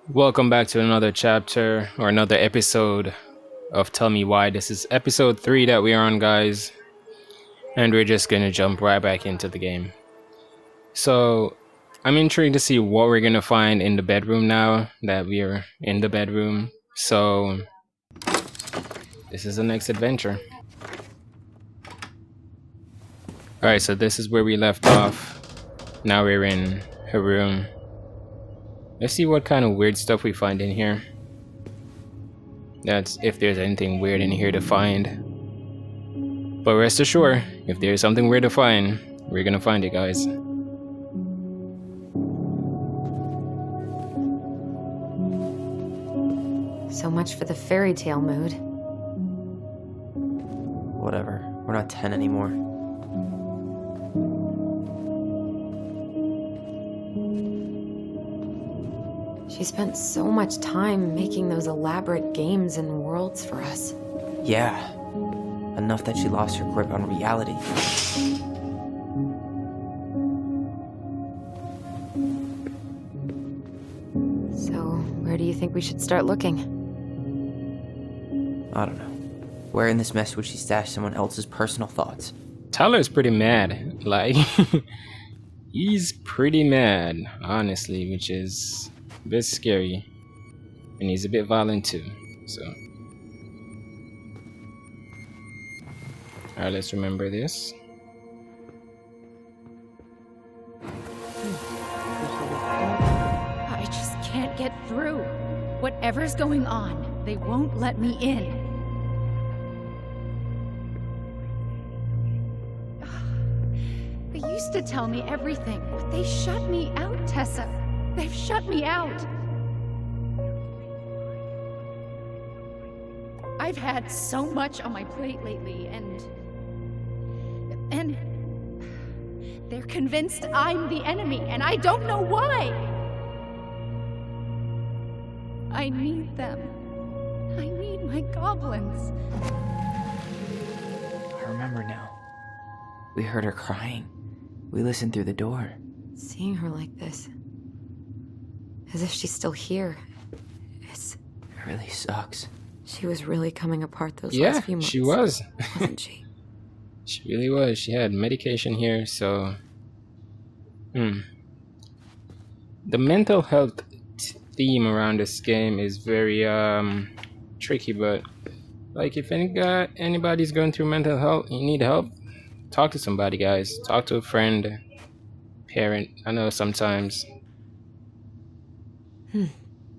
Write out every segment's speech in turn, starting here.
Welcome back to another chapter or another episode of Tell Me Why. This is episode 3 that we're on, guys, and we're just gonna jump right back into the game. So, I'm intrigued to see what we're gonna find in the bedroom now that we're in the bedroom. So, this is the next adventure. Alright, so this is where we left off. Now we're in her room. Let's see what kind of weird stuff we find in here. That's if there's anything weird in here to find. But rest assured, if there's something weird to find, we're gonna find it, guys. So much for the fairy tale mood. Whatever. We're not 10 anymore. She spent so much time making those elaborate games and worlds for us. Yeah. Enough that she lost her grip on reality. So, where do you think we should start looking? I don't know. Where in this mess would she stash someone else's personal thoughts? Tyler's pretty mad. Like, he's pretty mad, honestly, which is a bit scary. And he's a bit violent too, so. Alright, let's remember this. I just can't get through. Whatever's going on, they won't let me in. They used to tell me everything, but they shut me out, Tessa. They've shut me out. I've had so much on my plate lately, and they're convinced I'm the enemy, and I don't know why. I need them. I need my goblins. I remember now. We heard her crying. We listened through the door. Seeing her like this. As if she's still here. It really sucks. She was really coming apart those Yeah, last few months. she was. Wasn't she? She really was. She had medication here, so. The mental health theme around this game is very tricky, but like if anybody's going through mental health, you need help, talk to somebody, guys. Talk to a friend, parent. I know sometimes.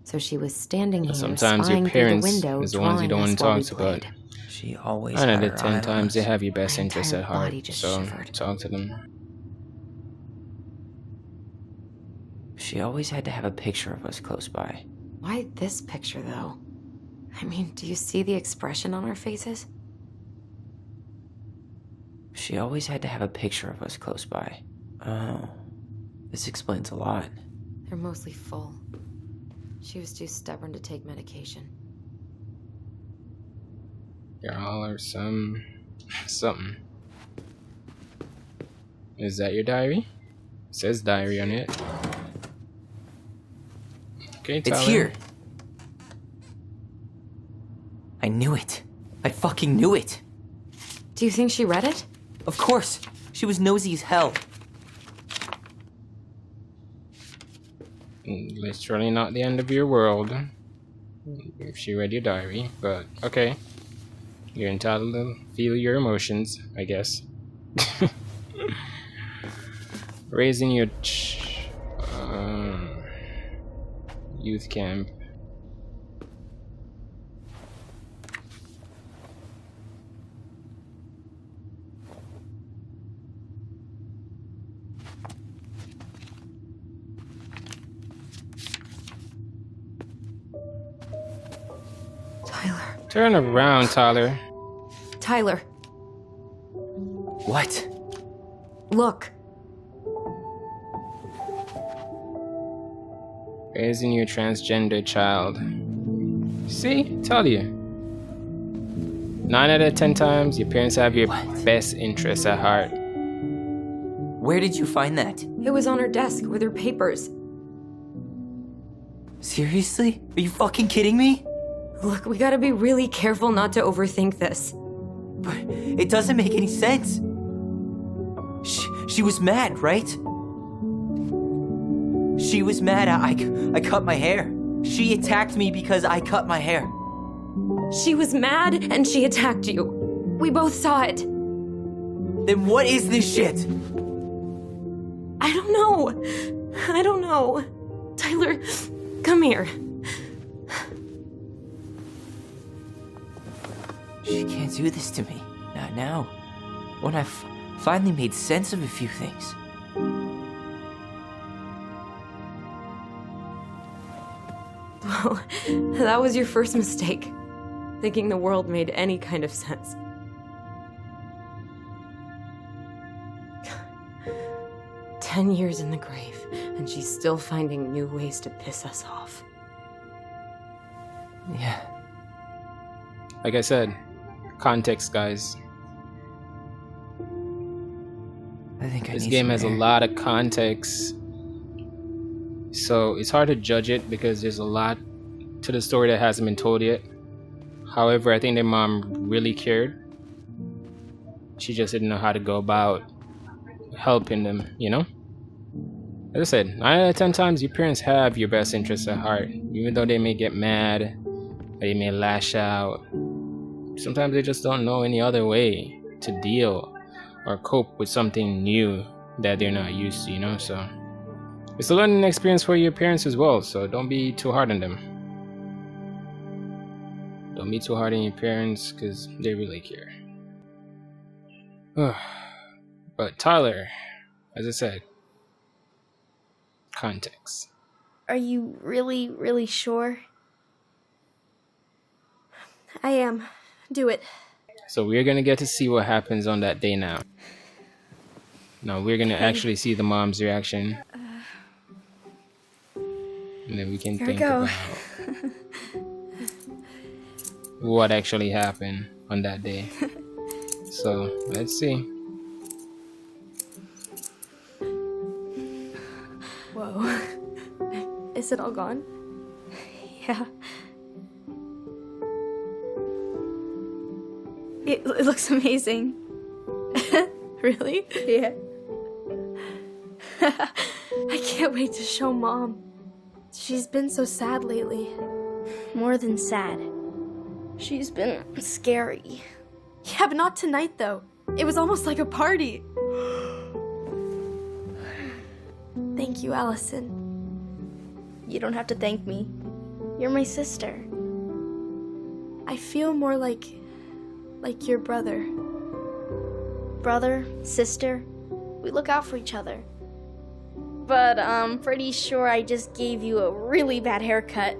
So she was standing here, Sometimes your spying through the parents window, is the ones you don't want to drawing talk us to, while but we played. She always 9 had out of her 10 eye on times they us. have your best My interests entire at heart. body just So shivered. talk to them. She always had to have a picture of us close by. Why this picture, though? I mean, do you see the expression on our faces? She always had to have a picture of us close by. Oh. This explains a lot. They're mostly full. She was too stubborn to take medication. Y'all are something. Is that your diary? It says diary on it. Okay, Tyler. It's here! I knew it. I fucking knew it! Do you think she read it? Of course! She was nosy as hell. Literally not the end of your world. If she read your diary, but okay. You're entitled to feel your emotions, I guess. Raising your youth camp. Tyler. Turn around, Tyler. Tyler, What? look. Raising your transgender child. See? Tell you. 9 out of 10 times, your parents have your What? best interests at heart. Where did you find that? It was on her desk with her papers. Seriously? Are you fucking kidding me? Look, we gotta be really careful not to overthink this. But it doesn't make any sense. She was mad, right? She was mad I cut my hair. She attacked me because I cut my hair. She was mad and she attacked you. We both saw it. Then what is this shit? I don't know. I don't know. Tyler, come here. She can't do this to me. Not now. When I've finally made sense of a few things. Well, that was your first mistake. Thinking the world made any kind of sense. "10 years in the grave, and she's still finding new ways to piss us off." Yeah. Like I said, context, guys. I think This game has a lot of context, so it's hard to judge it because there's a lot to the story that hasn't been told yet. However, I think their mom really cared. She just didn't know how to go about helping them, you know? As I said, 9 out of 10 times your parents have your best interests at heart. Even though they may get mad, or they may lash out, sometimes they just don't know any other way to deal or cope with something new that they're not used to, you know? So it's a learning experience for your parents as well, so don't be too hard on them. Don't be too hard on your parents because they really care. But Tyler, as I said, context. Are you really, really sure? I am. Do it. So we're gonna get to see what happens on that day now. Now we're gonna actually see the mom's reaction. And then we can Here we think go. about what actually happened on that day. So let's see. Whoa. Is it all gone? Yeah. It looks amazing. Really? Yeah. I can't wait to show Mom. She's been so sad lately. More than sad. She's been scary. Yeah, but not tonight, though. It was almost like a party. Thank you, Allison. You don't have to thank me. You're my sister. I feel more like your brother. Brother, sister, we look out for each other. But I'm pretty sure I just gave you a really bad haircut.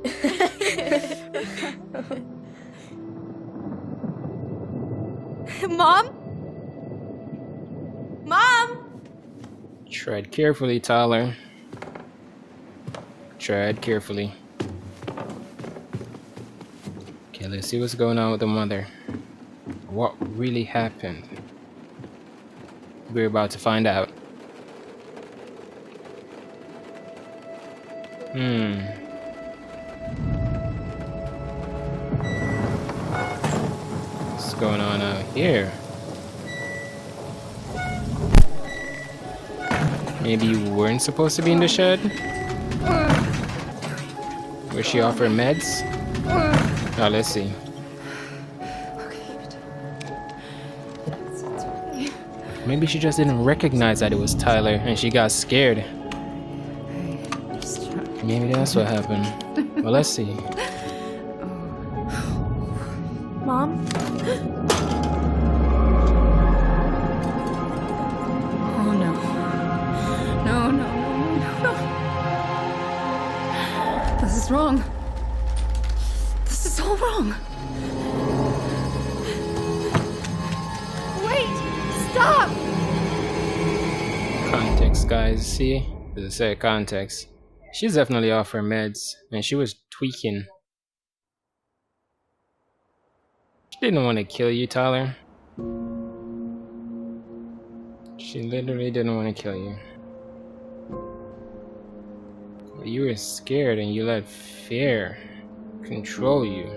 Mom? Mom? Tread carefully, Tyler. Tread carefully. Okay, let's see what's going on with the mother. What really happened? We're about to find out. What's going on out here? Maybe you weren't supposed to be in the shed? Where she offered meds? Now let's see. Maybe she just didn't recognize that it was Tyler and she got scared. Maybe that's what happened. Well, let's see. Mom? Oh no. No, no, no, no. This is wrong. This is all wrong. Wait! Stop! Context, guys. See? As I said, context. She's definitely off her meds and she was tweaking. She didn't want to kill you, Tyler. She literally didn't want to kill you. you were scared and you let fear control you.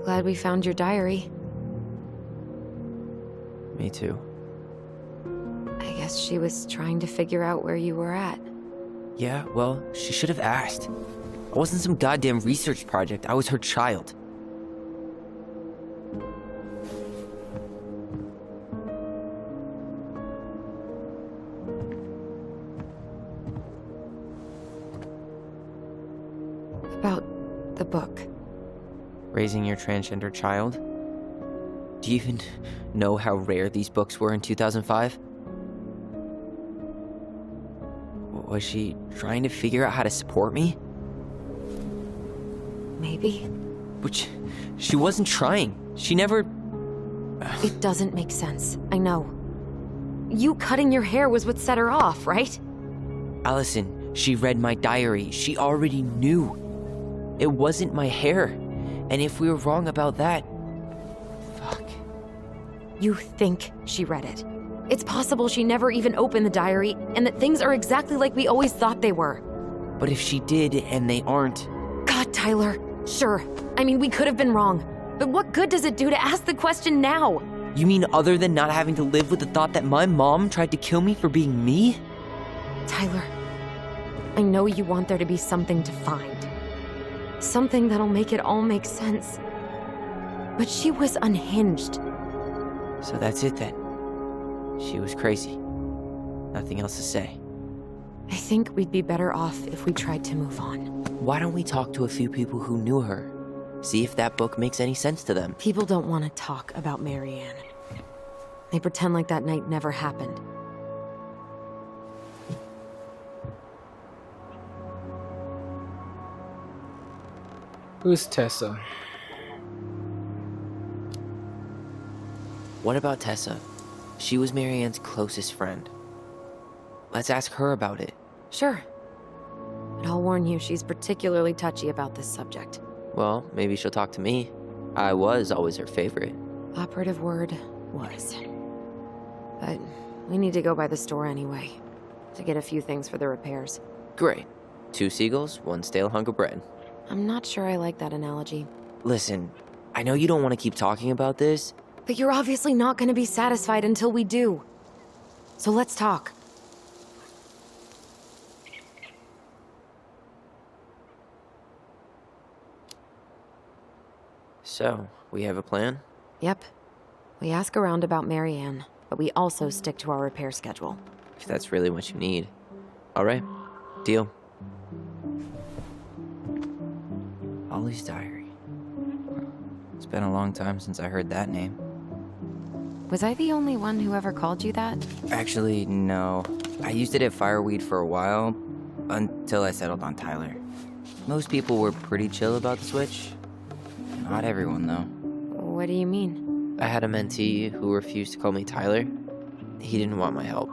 Glad we found your diary. Me too. I guess she was trying to figure out where you were at. Yeah, well, she should have asked. I wasn't some goddamn research project. I was her child. About the book. Raising your transgender child? Do you even know how rare these books were in 2005? Was she trying to figure out how to support me? Maybe. Which, she wasn't trying. She never... It doesn't make sense. I know. You cutting your hair was what set her off, right? Allison, she read my diary. She already knew. It wasn't my hair. And if we were wrong about that... Fuck. You think she read it. It's possible she never even opened the diary, and that things are exactly like we always thought they were. But if she did, and they aren't... God, Tyler. Sure. I mean, we could have been wrong. But what good does it do to ask the question now? You mean other than not having to live with the thought that my mom tried to kill me for being me? Tyler, I know you want there to be something to find. Something that'll make it all make sense. But she was unhinged. So that's it then. She was crazy. Nothing else to say. I think we'd be better off if we tried to move on. Why don't we talk to a few people who knew her? See if that book makes any sense to them. People don't want to talk about Marianne. They pretend like that night never happened. Who's Tessa? What about Tessa? She was Marianne's closest friend. Let's ask her about it. Sure. But I'll warn you, she's particularly touchy about this subject. Well, maybe she'll talk to me. I was always her favorite. Operative word was. But we need to go by the store anyway, to get a few things for the repairs. Great. 2 seagulls, 1 stale hunk of bread. I'm not sure I like that analogy. Listen, I know you don't want to keep talking about this. But you're obviously not going to be satisfied until we do. So let's talk. So, we have a plan? Yep. We ask around about Marianne, but we also stick to our repair schedule. If that's really what you need. Alright, deal. Ollie's diary. It's been a long time since I heard that name. Was I the only one who ever called you that? Actually, no. I used it at Fireweed for a while, until I settled on Tyler. Most people were pretty chill about the switch. Not everyone, though. What do you mean? I had a mentee who refused to call me Tyler. He didn't want my help.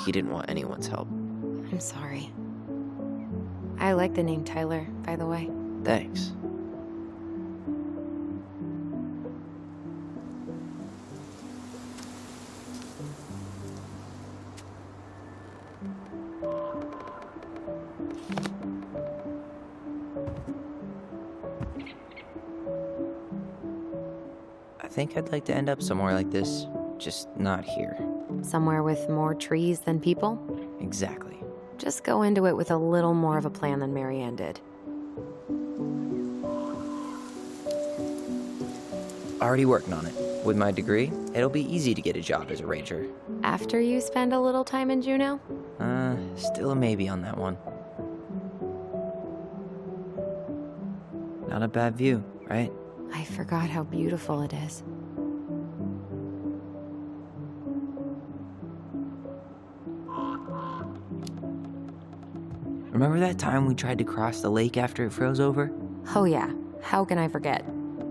He didn't want anyone's help. I'm sorry. I like the name Tyler, by the way. Thanks. I think I'd like to end up somewhere like this, just not here. Somewhere with more trees than people? Exactly. Just go into it with a little more of a plan than Marianne did. Already working on it. With my degree, it'll be easy to get a job as a ranger. After you spend a little time in Juneau? Still a maybe on that one. Not a bad view, right? I forgot how beautiful it is. Remember that time we tried to cross the lake after it froze over? Oh yeah, how can I forget?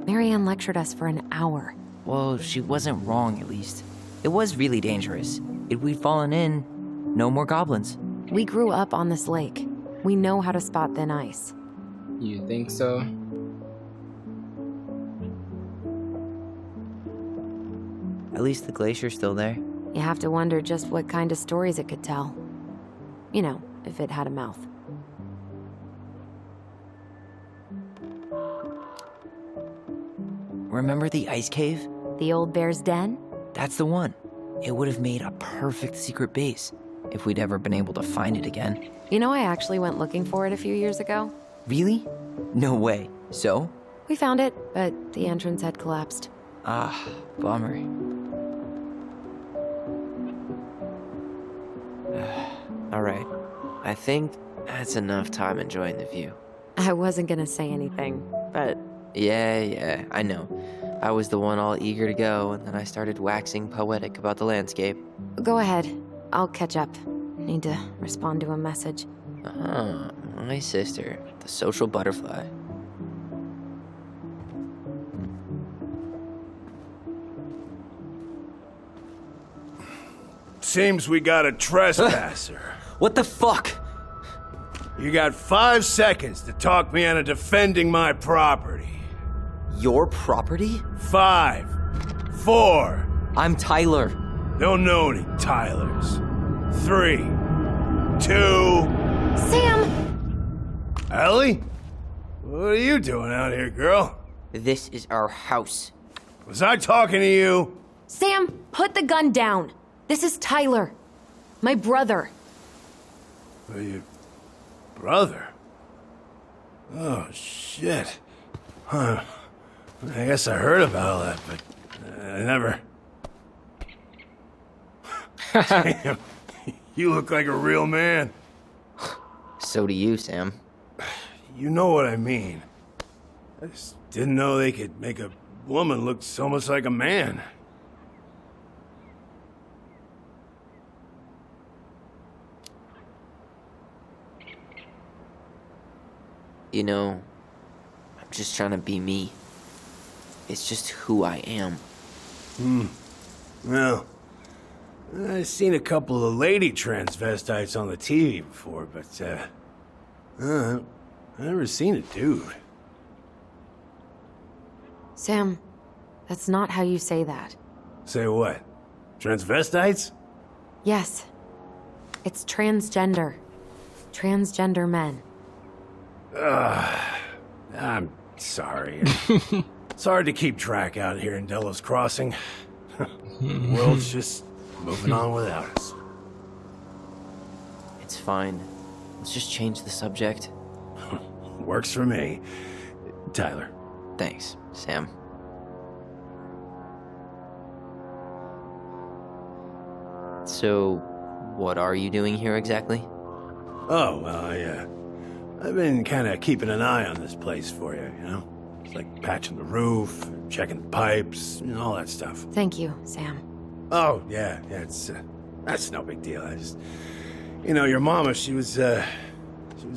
Marianne lectured us for an hour. Well, she wasn't wrong, at least. It was really dangerous. If we'd fallen in, no more goblins. We grew up on this lake. We know how to spot thin ice. You think so? At least the glacier's still there. You have to wonder just what kind of stories it could tell. You know, if it had a mouth. Remember the ice cave? The old bear's den? That's the one. It would have made a perfect secret base if we'd ever been able to find it again. You know, I actually went looking for it a few years ago. Really? No way. So? We found it, but the entrance had collapsed. Ah, bummer. Alright. I think that's enough time enjoying the view. I wasn't gonna say anything, but Yeah, I know. I was the one all eager to go, and then I started waxing poetic about the landscape. go ahead. I'll catch up. Need to respond to a message. Ah, my sister, the social butterfly. Seems we got a trespasser. What the fuck? You got 5 seconds to talk me into defending my property. Your property? 5, 4, I'm Tyler. don't know any Tylers. 3, 2, Sam! Ellie? What are you doing out here, girl? This is our house. Was I talking to you? Sam, put the gun down. This is Tyler. My brother. Are you brother? Oh, shit. Huh. I guess I heard about all that, but I never... Damn. You look like a real man. So do you, Sam. You know what I mean. I just didn't know they could make a woman look so much like a man. You know, I'm just trying to be me. It's just who I am. Well, I've seen a couple of lady transvestites on the TV before, but, I've never seen a dude. Sam, that's not how you say that. Say what? Transvestites? Yes. It's transgender. Transgender men. I'm sorry. It's hard to keep track out here in Delos Crossing. The world's just moving on without us. It's fine. Let's just change the subject. Works for me. Tyler. Thanks, Sam. So, what are you doing here exactly? Oh, well, I've been kind of keeping an eye on this place for you, you know? It's like patching the roof, checking the pipes, all that stuff. Thank you, Sam. Oh, yeah, that's no big deal. I just, your mama, she was a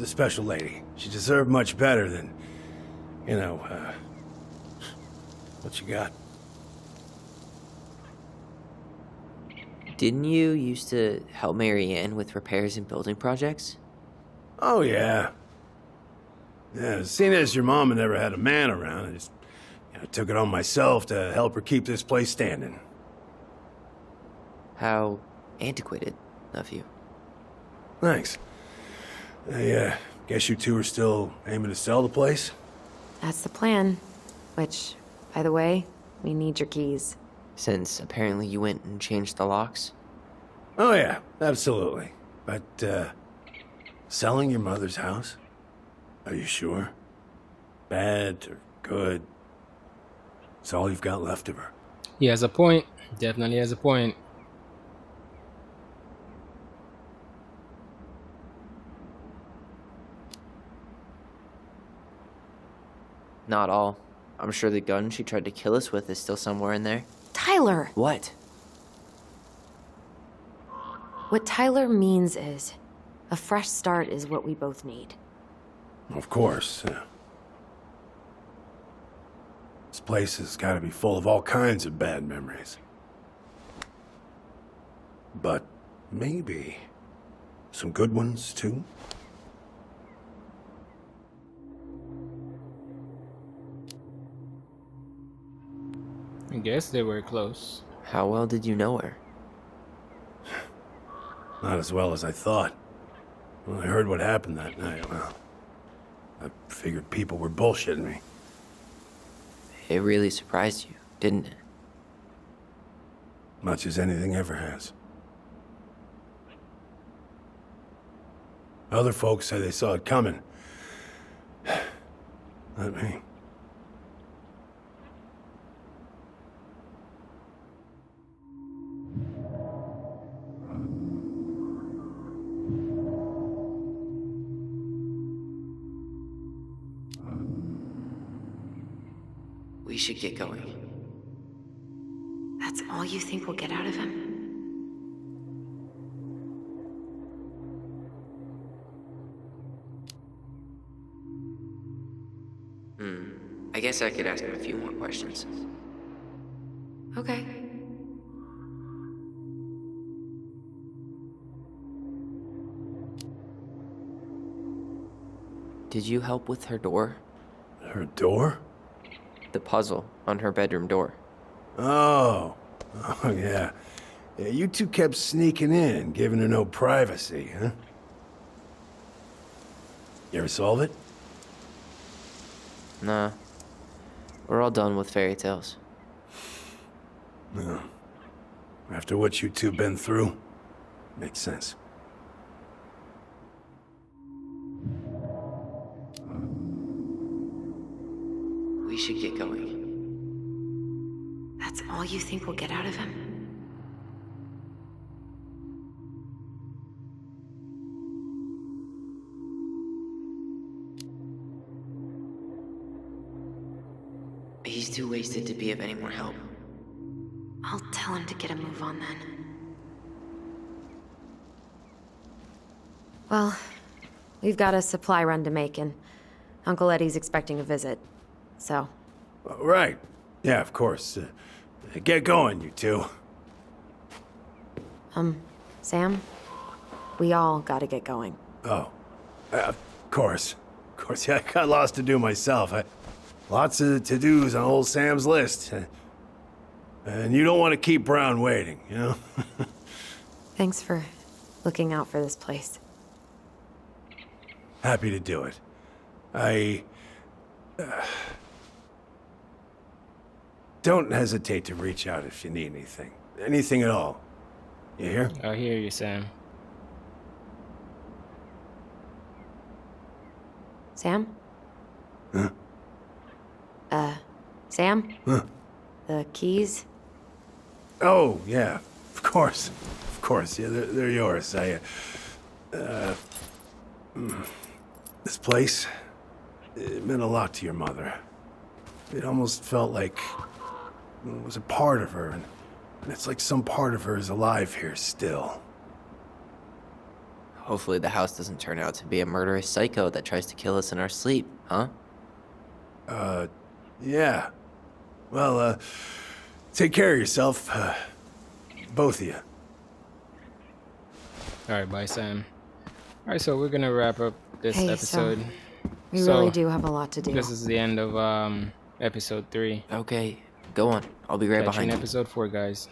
special lady. She deserved much better than, what you got. Didn't you used to help Mary Ann with repairs and building projects? Oh, yeah. Yeah, seeing as your mama never had a man around, I just took it on myself to help her keep this place standing. How antiquated of you. Thanks. I guess you two are still aiming to sell the place? That's the plan. Which, by the way, we need your keys. Since apparently you went and changed the locks? Oh, yeah, absolutely. But, selling your mother's house? Are you sure? Bad or good? It's all you've got left of her. He has a point. Definitely has a point. Not all. I'm sure the gun she tried to kill us with is still somewhere in there. Tyler! What? What Tyler means is, a fresh start is what we both need. Of course. This place has got to be full of all kinds of bad memories. But maybe some good ones, too? I guess they were close. How well did you know her? Not as well as I thought. When I heard what happened that night, well, I figured people were bullshitting me. It really surprised you, didn't it? Much as anything ever has. Other folks say they saw it coming. Not me. We should get going. That's all you think we'll get out of him? I guess I could ask him a few more questions. Okay. Did you help with her door? Her door? The puzzle on her bedroom door. Oh. Oh, yeah. Yeah, you two kept sneaking in, giving her no privacy, huh? You ever solve it? Nah. We're all done with fairy tales. No. After what you two been through, makes sense. We should get going. That's all you think we'll get out of him? He's too wasted to be of any more help. I'll tell him to get a move on then. Well, we've got a supply run to make, and Uncle Eddie's expecting a visit. So, Right. Yeah, of course. Get going, you two. Sam, we all gotta get going. Oh. Of course. Of course, yeah, I got lots to do myself. Lots of to-dos on old Sam's list. And you don't want to keep Brown waiting, you know? Thanks for looking out for this place. Happy to do it. Don't hesitate to reach out if you need anything. Anything at all. You hear? I hear you, Sam. Sam? Huh? Sam? Huh? The keys? Oh, yeah. Of course. Of course. Yeah, they're yours. This place, it meant a lot to your mother. It almost felt like it was a part of her, and it's like some part of her is alive here still. Hopefully the house doesn't turn out to be a murderous psycho that tries to kill us in our sleep, huh? Yeah. Well, take care of yourself. Both of you. Alright, bye, Sam. Alright, so we're gonna wrap up this Hey, so episode. We really do have a lot to do. This is the end of episode 3. Okay, go on. I'll be right Catch you in behind you. episode 4, guys.